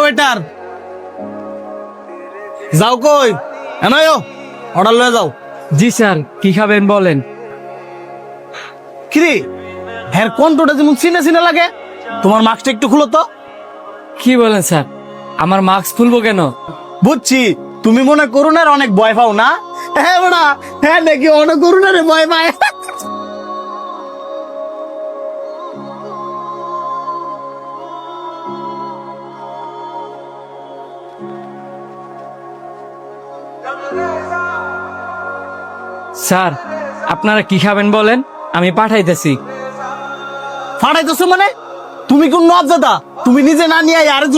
Waiter যাও কই এনায়ো order লয়ে যাও। জি স্যার, কি খাবেন বলেন। কিরে হ্যাঁ কণ্ঠটা যেমন চিনে চিনে লাগে, তোমার মাস্কটা একটু খুলো তো। কি বলেন স্যার, আমার মাস্ক খুলবো কেন? বুঝছি তুমি মনে করুণার অনেক ভয় পাও না। হ্যাঁ বড়া, হ্যাঁ নাকি অনেক করুণারে ভয় পায়। স্যার, আপনারা কি খাবেন বলেন, আমি পাঠাইতেছি। ফাটাইতেছো মানে? তুমি কোন নবজাদা? তুমি নিজে না নিয়ে আর